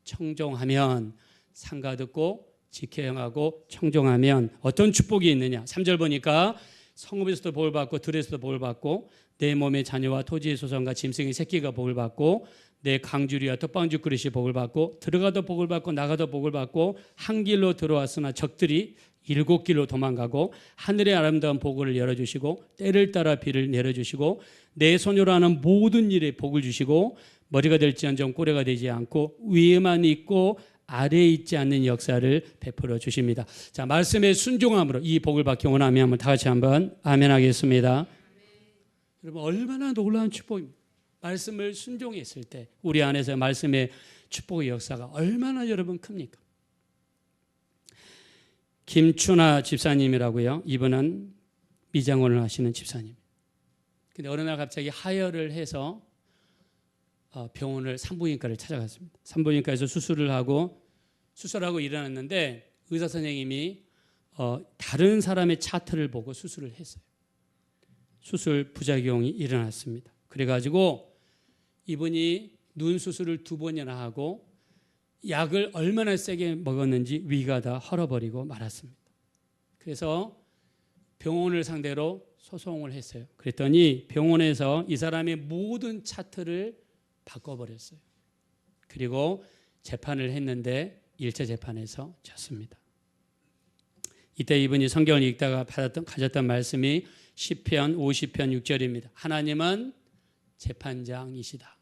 청종하면, 삼가 듣고 지켜 행하고 청종하면 어떤 축복이 있느냐. 3절 보니까 성읍에서도 복을 받고 들에서도 복을 받고 내 몸의 자녀와 토지의 소산과 짐승의 새끼가 복을 받고 내 강주리와 떡방주 그릇이 복을 받고 들어가도 복을 받고 나가도 복을 받고 한 길로 들어왔으나 적들이 7길로 도망가고 하늘의 아름다운 복을 열어주시고 때를 따라 비를 내려주시고 내 손으로 하는 모든 일에 복을 주시고 머리가 될지언정 꼬리가 되지 않고 위에만 있고 아래에 있지 않는 역사를 베풀어 주십니다. 자, 말씀의 순종함으로 이 복을 받기 원하면 한번 다 같이 한번 아멘 하겠습니다. 여러분 얼마나 놀라운 축복입니다. 말씀을 순종했을 때 우리 안에서 말씀의 축복의 역사가 얼마나 여러분 큽니까? 김춘하 집사님이라고요. 이분은 미장원을 하시는 집사님. 근데 어느 날 갑자기 하혈을 해서 병원을 산부인과를 찾아갔습니다. 산부인과에서 수술하고 일어났는데 의사 선생님이 다른 사람의 차트를 보고 수술을 했어요. 수술 부작용이 일어났습니다. 그래가지고 이분이 눈 수술을 2번이나 하고 약을 얼마나 세게 먹었는지 위가 다 헐어버리고 말았습니다. 그래서 병원을 상대로 소송을 했어요. 그랬더니 병원에서 이 사람의 모든 차트를 바꿔버렸어요. 그리고 재판을 했는데 1차 재판에서 졌습니다. 이때 이분이 성경을 읽다가 가졌던 말씀이 시편 50편 6절입니다. 하나님은 재판장이시다.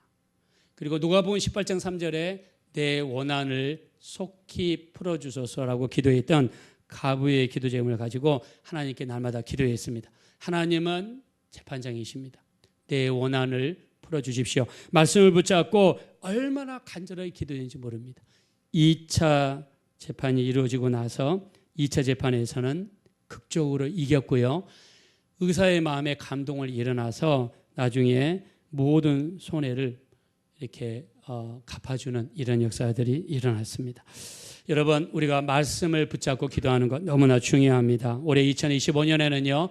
그리고 누가복음 18장 3절에 내 원한을 속히 풀어주소서라고 기도했던 가부의 기도 제목을 가지고 하나님께 날마다 기도했습니다. 하나님은 재판장이십니다. 내 원한을 풀어주십시오. 말씀을 붙잡고 얼마나 간절하게 기도했는지 모릅니다. 2차 재판이 이루어지고 나서 2차 재판에서는 극적으로 이겼고요. 의사의 마음에 감동을 일어나서 나중에 모든 손해를 이렇게 갚아주는 이런 역사들이 일어났습니다. 여러분 우리가 말씀을 붙잡고 기도하는 것 너무나 중요합니다. 올해 2025년에는요.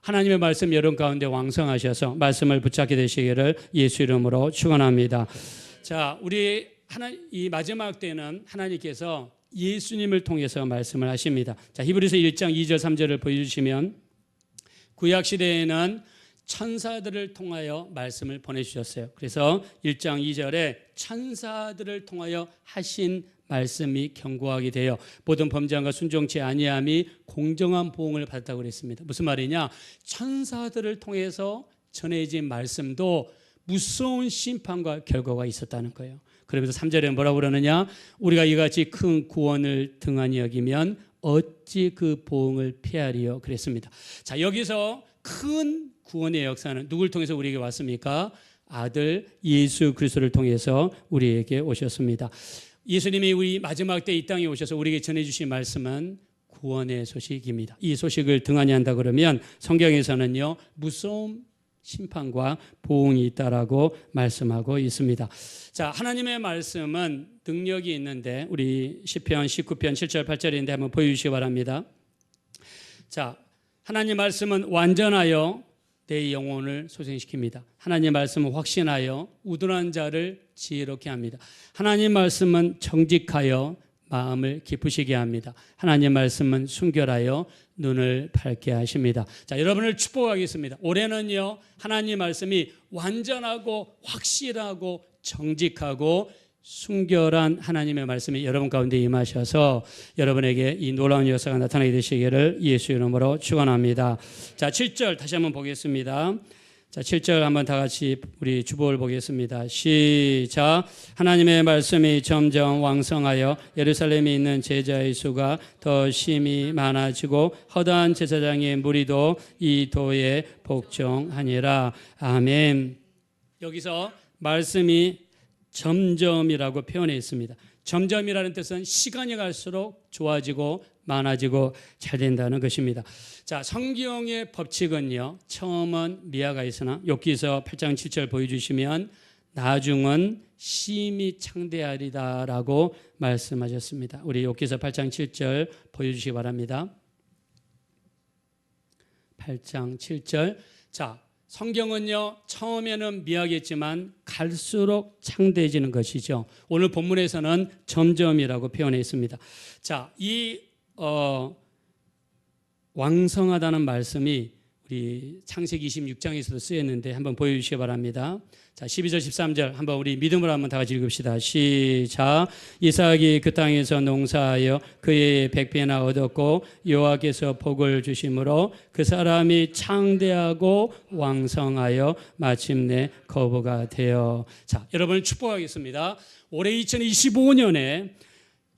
하나님의 말씀 여러분 가운데 왕성하셔서 말씀을 붙잡게 되시기를 예수 이름으로 축원합니다. 자, 우리 이 마지막 때는 하나님께서 예수님을 통해서 말씀을 하십니다. 자, 히브리서 1장 2절 3절을 보여주시면 구약 시대에는 천사들을 통하여 말씀을 보내주셨어요. 그래서 1장 2절에 천사들을 통하여 하신 말씀이 견고하게 되어 모든 범죄함과 순종치 아니함이 공정한 보응을 받았다고 그랬습니다. 무슨 말이냐? 천사들을 통해서 전해진 말씀도 무서운 심판과 결과가 있었다는 거예요. 그러면서 3절에 뭐라고 그러느냐? 우리가 이같이 큰 구원을 등한히 여기면 어찌 그 보응을 피하리요? 그랬습니다. 자, 여기서 큰 구원의 역사는 누굴 통해서 우리에게 왔습니까? 아들 예수 그리스도를 통해서 우리에게 오셨습니다. 예수님이 우리 마지막 때 이 땅에 오셔서 우리에게 전해주신 말씀은 구원의 소식입니다. 이 소식을 등한히 한다 그러면 성경에서는요 무서운 심판과 보응이 있다라고 말씀하고 있습니다. 자, 하나님의 말씀은 능력이 있는데 우리 시편 19편 7절 8절인데 한번 보여주시기 바랍니다. 자, 하나님 말씀은 완전하여 내 영혼을 소생시킵니다. 하나님 말씀은 확신하여 우둔한 자를 지혜롭게 합니다. 하나님 말씀은 정직하여 마음을 기쁘시게 합니다. 하나님 말씀은 순결하여 눈을 밝게 하십니다. 자, 여러분을 축복하겠습니다. 올해는요, 하나님 말씀이 완전하고 확실하고 정직하고 순결한 하나님의 말씀이 여러분 가운데 임하셔서 여러분에게 이 놀라운 역사가 나타나게 되시기를 예수 이름으로 축원합니다. 자, 7절 다시 한번 보겠습니다. 자, 7절 한번 다 같이 우리 주보를 보겠습니다. 시작. 하나님의 말씀이 점점 왕성하여 예루살렘에 있는 제자의 수가 더 심히 많아지고 허다한 제사장의 무리도 이 도에 복종하니라. 아멘. 여기서 말씀이 점점이라고 표현해 있습니다. 점점이라는 뜻은 시간이 갈수록 좋아지고 많아지고 잘 된다는 것입니다. 자, 성경의 법칙은요, 처음은 미아가 있으나 욥기서 8장 7절 보여주시면 나중은 심히 창대하리다라고 말씀하셨습니다. 우리 욥기서 8장 7절 보여주시기 바랍니다. 8장 7절. 자, 성경은요, 처음에는 미하겠지만 갈수록 창대해지는 것이죠. 오늘 본문에서는 점점이라고 표현해 있습니다. 자, 이 왕성하다는 말씀이 우리 창세기 26장에서도 쓰였는데 한번 보여주시기 바랍니다. 자, 12절 13절 한번 우리 믿음으로 한번 다 같이 읽읍시다. 시작. 이삭이 그 땅에서 농사하여 그의 백배나 얻었고 여호와께서 복을 주심으로 그 사람이 창대하고 왕성하여 마침내 거부가 되어. 자, 여러분을 축복하겠습니다. 올해 2025년에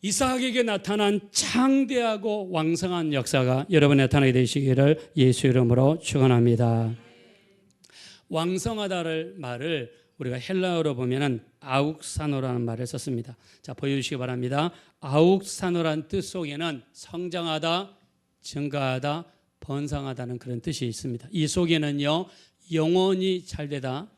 이삭에게 나타난 창대하고 왕성한 역사가 여러분에 나타나게 되시기를 예수 이름으로 축원합니다. 왕성하다를 말을 우리가 헬라어로 보면은 아욱사노라는 말을 썼습니다. 자, 보여주시기 바랍니다. 아욱사노란 뜻 속에는 성장하다, 증가하다, 번성하다는 그런 뜻이 있습니다. 이 속에는요, 영혼이 잘되다,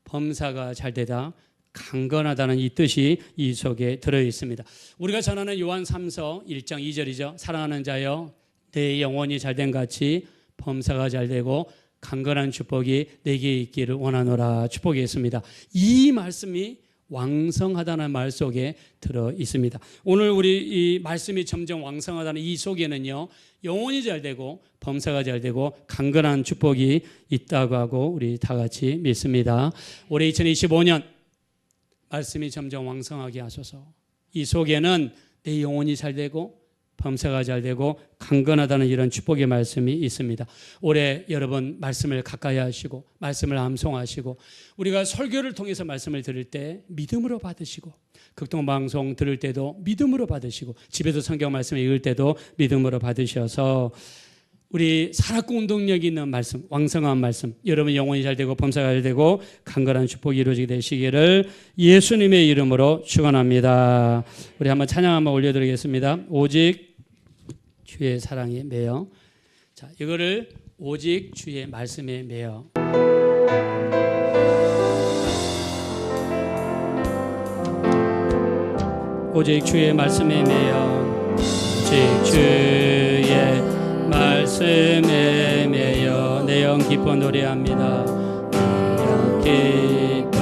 범사가 잘되다, 강건하다는 이 뜻이 이 속에 들어 있습니다. 우리가 잘 아는 요한 3서 1장 2절이죠. 사랑하는 자여, 내 영혼이 잘된 같이 범사가 잘되고 강건한 축복이 내게 있기를 원하노라. 축복이 있습니다. 이 말씀이 왕성하다는 말 속에 들어 있습니다. 오늘 우리 이 말씀이 점점 왕성하다는 이 속에는요, 영혼이 잘되고 범사가 잘되고 강건한 축복이 있다고 하고 우리 다 같이 믿습니다. 올해 2025년 말씀이 점점 왕성하게 하소서. 이 속에는 내 영혼이 잘되고 범사가 잘되고 강건하다는 이런 축복의 말씀이 있습니다. 올해 여러분 말씀을 가까이 하시고 말씀을 암송하시고 우리가 설교를 통해서 말씀을 들을 때 믿음으로 받으시고 극동방송 들을 때도 믿음으로 받으시고 집에서 성경 말씀을 읽을 때도 믿음으로 받으셔서 우리 살았고 운동력 있는 말씀, 왕성한 말씀, 여러분 영혼이 잘되고 범사가 잘되고 강건한 축복이 이루어지게 되시기를 예수님의 이름으로 축원합니다. 우리 한번 찬양 한번 올려드리겠습니다. 오직 주의 사랑에 매여. 자, 이거를 오직 주의 말씀에 매여. 오직 주의 말씀에 매여. 오직 주의 말씀에 매여 내 영 기뻐 노래합니다. 내 영 기뻐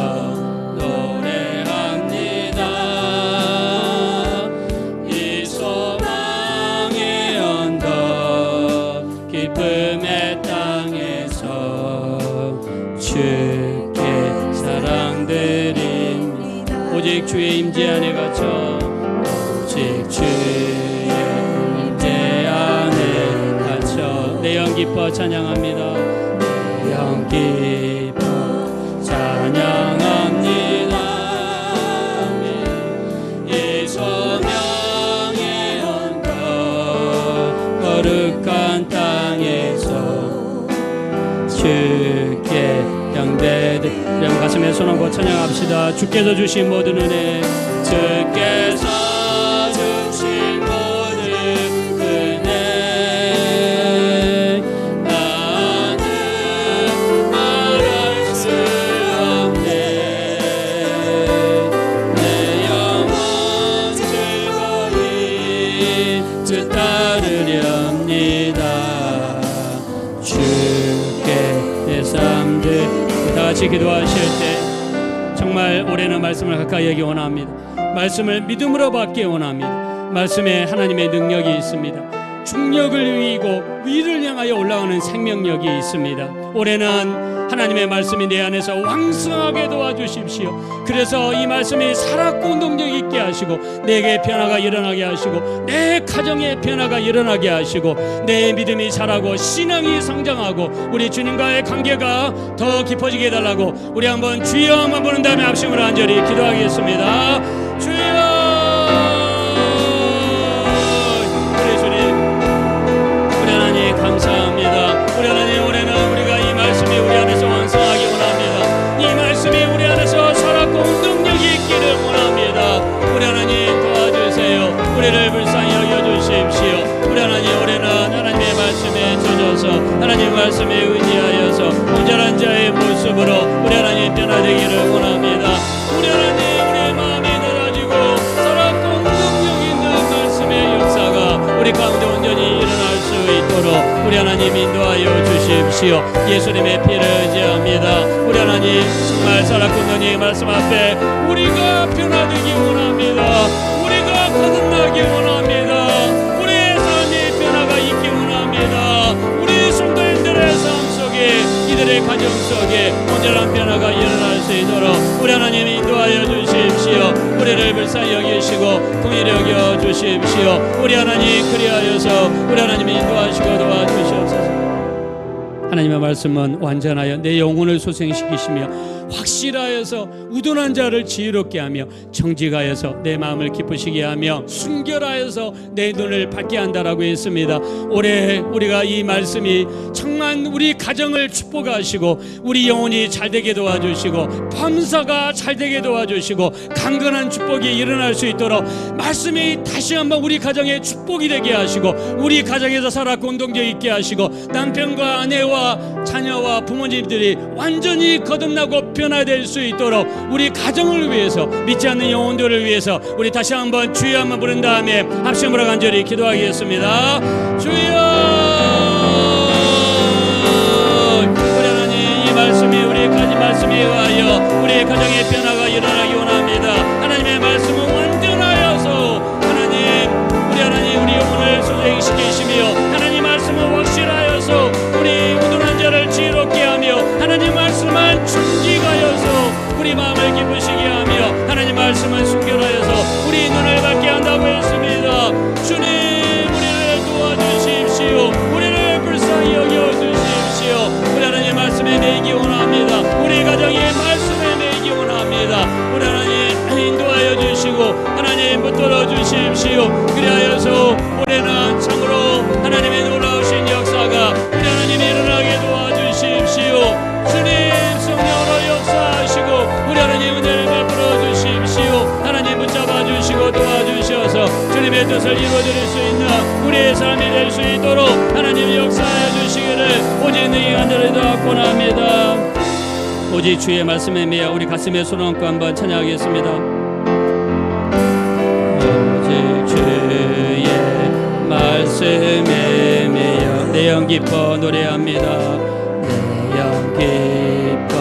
노래합니다. 이 소망의 언덕 기쁨의 땅에서 주께 사랑드립니다. 오직 주의 임재 안에 갇혀 오직 주의 내 영 기뻐 찬양합니다. 내 영 기뻐 찬양합니다. 이 소명의 언덕 거룩한 땅에서 주께 영대들 영 가슴에 손 얹고 찬양합시다. 주께서 주신 모든 은혜 주께서 같이 기도하실 때 정말 올해는 말씀을 가까이 하기 원합니다. 말씀을 믿음으로 받기 원합니다. 말씀에 하나님의 능력이 있습니다. 중력을 이기고 위를 향하여 올라가는 생명력이 있습니다. 올해는 하나님의 말씀이 내 안에서 왕성하게 도와주십시오. 그래서 이 말씀이 살았고 능력 있게 하시고 내게 변화가 일어나게 하시고 내 가정에 변화가 일어나게 하시고 내 믿음이 자라고 신앙이 성장하고 우리 주님과의 관계가 더 깊어지게 해달라고 우리 한번 주여만 부른 다음에 합심으로 간절히 기도하겠습니다. 주여, 감사합니다. 우리 하나님, 올해는 우리가 이 말씀이 우리 안에서 완성하기 원합니다. 이 말씀이 우리 안에서 살았고 능력이 있기를 원합니다. 우리 하나님 도와주세요. 우리를 불쌍히 여겨주십시오. 우리 하나님, 올해는 하나님의 말씀에 젖어서 하나님 말씀에 의지하여서 온전한 자의 모습으로 우리 하나님 변화되기를 원합니다. 우리 하나님, 우리의 마음이 달아지고 살았고 능력 있는 말씀의 역사가 우리 가운데 온전히 일어날 수 있도록 우리 하나님 인도하여 주십시오. 예수님의 피를 의지합니다. 우리 하나님, 정말 살았고 능력의 말씀 앞에 우리가 변화되기 원합니다. 우리가 거듭나기 원합니다. 우리의 삶의 변화가 있기 원합니다. 우리 성도님들의 삶 속에, 이들의 가정 속에 온전한 변화가 일어날 수 있도록 우리 하나님 인도하여 주십시오. 우리를 불쌍히 여기시고 긍휼히 여겨 주십시오. 우리 하나님, 그리하여서 우리 하나님이 인도하시고 도와주시옵소서. 하나님의 말씀은 완전하여 내 영혼을 소생시키시며 확실하여서 우둔한 자를 지혜롭게 하며 정직하여서 내 마음을 기쁘시게 하며 순결하여서 내 눈을 밝게 한다라고 했습니다. 올해 우리가 이 말씀이 정말 우리 가정을 축복하시고 우리 영혼이 잘되게 도와주시고 범사가 잘되게 도와주시고 강건한 축복이 일어날 수 있도록 말씀이 다시 한번 우리 가정에 축복이 되게 하시고 우리 가정에서 살았고 운동력 있게 하시고 남편과 아내와 자녀와 부모님들이 완전히 거듭나고 변화될 수 있도록 우리 가정을 위해서, 믿지 않는 영혼들을 위해서 우리 다시 한번 주여 한번 부른 다음에 합심으로 간절히 기도하겠습니다. 주여, 우리 하나님, 이 말씀이 우리 말씀에 의하여 우리의 가정의 변화가 일어나기 원합니다. 하나님의 말씀은 완전하여서 하나님, 우리 하나님, 우리 영혼을 소생시키시며 하나님 말씀은 확실하여서 우리 우둔한 자를 지혜롭게 하며 하나님 말씀은 충직하여서 우리 마음을 기쁘시게 하며 하나님 말씀은 순결하여서 우리 눈을 밝게 한다고 했습니다. 주님, 우리를 도와주십시오. 우리를 불쌍히 여겨주십시오. 우리 하나님 말씀에 매이기 원합니다. 우리 가정이 말씀에 매이기 원합니다. 우리 하나님 인도하여 주시고 하나님 붙들어 주십시오. 그리하여서 올해는 참으로 하나님의 놀라우신 역사가 우리 하나님이 일어나게 도와주십시오. 주님, 성령으로 역사하시고 우리 하나님 은혜를 베풀어 주십시오. 하나님 붙잡아 주시고 도와주셔서 주님의 뜻을 이루어드릴 수 있는 우리의 삶이 될 수 있도록 하나님 역사해 주시기를 오직 너희 간절히 권합니다. 오직 주의 말씀에 매여 우리 가슴에 손 얹고 한번 찬양하겠습니다. 오직 주의 말씀에 매여 내 영 기뻐 노래합니다. 내 영 기뻐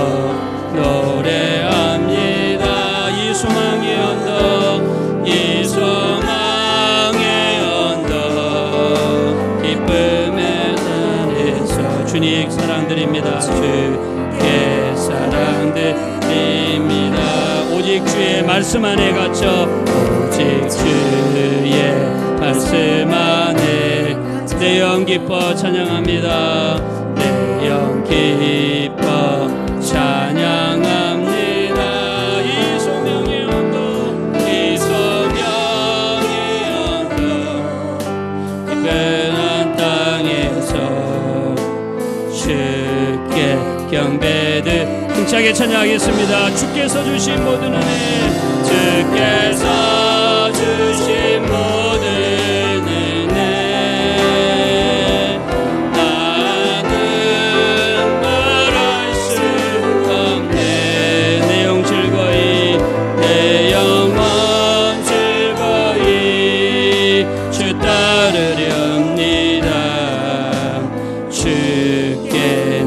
노래합니다. 이 소망의 언덕, 이 소망의 언덕, 기쁨의 산에서 주님 사랑드립니다. 주께 사랑드립니다. 오직 주의 말씀 안에 갇혀 오직 주의 말씀 안에 내 영 기뻐 찬양합니다. 내 영 기뻐 찬양합니다. 이 소명의 언덕, 이 소명의 언덕, 기쁜 땅에서 주께 경배드 힘차게 찬양하겠습니다. 주께서 주신 모든 은혜, 주께서 주신 모든 은혜, 나는 말할 수 없네. 내 영 즐거이, 내 영혼 즐거이 주 따르렵니다. 주께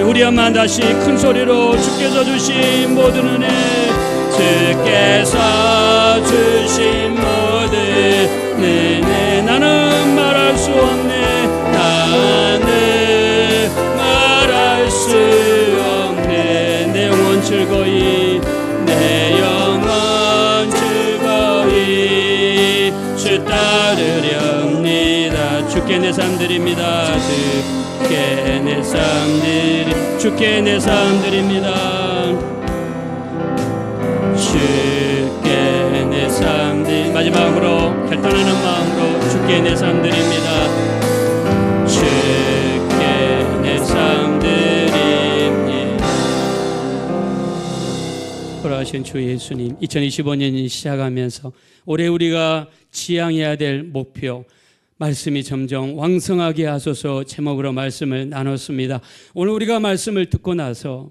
우리 한번 다시 큰 소리로 주께서 주신 모든 은혜, 주께서 주신 모든 네네 나는 말할 수 없네 나는 말할 수 없네 내 영혼 즐거이 내 영혼 즐거이 주 따르렵니다 주께 내 삶 드립니다 주께 내 삶 드립니다 주께 내 삶 드립니다 주께 내 삶 드립니다 마지막으로 결단하는 마음으로 주께 내 삶 드립니다 주께 내 삶 드립니다 돌아가신 주 예수님 2025년이 시작하면서 올해 우리가 지향해야 될 목표 말씀이 점점 왕성하게 하소서 제목으로 말씀을 나눴습니다. 오늘 우리가 말씀을 듣고 나서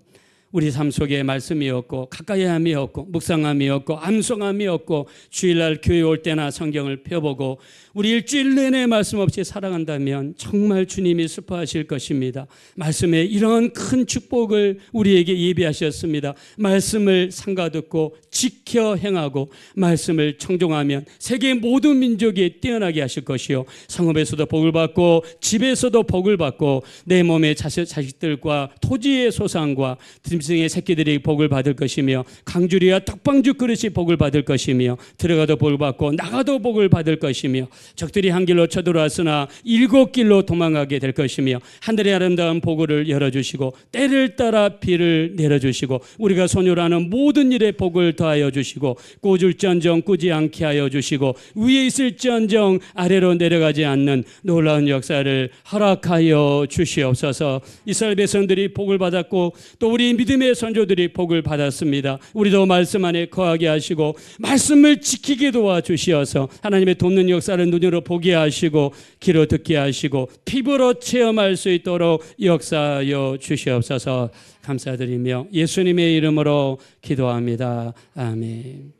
우리 삶 속에 말씀이었고 가까이함이었고 묵상함이었고 암송함이었고 주일날 교회 올 때나 성경을 펴보고 우리 일주일 내내 말씀 없이 살아간다면 정말 주님이 슬퍼하실 것입니다. 말씀에 이런 큰 축복을 우리에게 예비하셨습니다. 말씀을 상가듣고 지켜 행하고 말씀을 청종하면 세계 모든 민족이 뛰어나게 하실 것이요 성읍에서도 복을 받고 집에서도 복을 받고 내 몸의 자식들과 토지의 소산과 짐승의 새끼들이 복을 받을 것이며 강주리와 떡방죽 그릇이 복을 받을 것이며 들어가도 복을 받고 나가도 복을 받을 것이며 적들이 한 길로 쳐들어왔으나 7길로 도망가게 될 것이며 하늘의 아름다운 복을 열어주시고 때를 따라 비를 내려주시고 우리가 소유하는 모든 일에 복을 더하여 주시고 꽂을지언정 꾸지 않게 하여 주시고 위에 있을지언정 아래로 내려가지 않는 놀라운 역사를 허락하여 주시옵소서. 이스라엘 백성들이 복을 받았고 또 우리 믿음의 선조들이 복을 받았습니다. 우리도 말씀 안에 거하게 하시고 말씀을 지키게 도와주시어서 하나님의 돕는 역사를 눈으로 보게 하시고 귀로 듣게 하시고 피부로 체험할 수 있도록 역사하여 주시옵소서. 감사드리며 예수님의 이름으로 기도합니다. 아멘.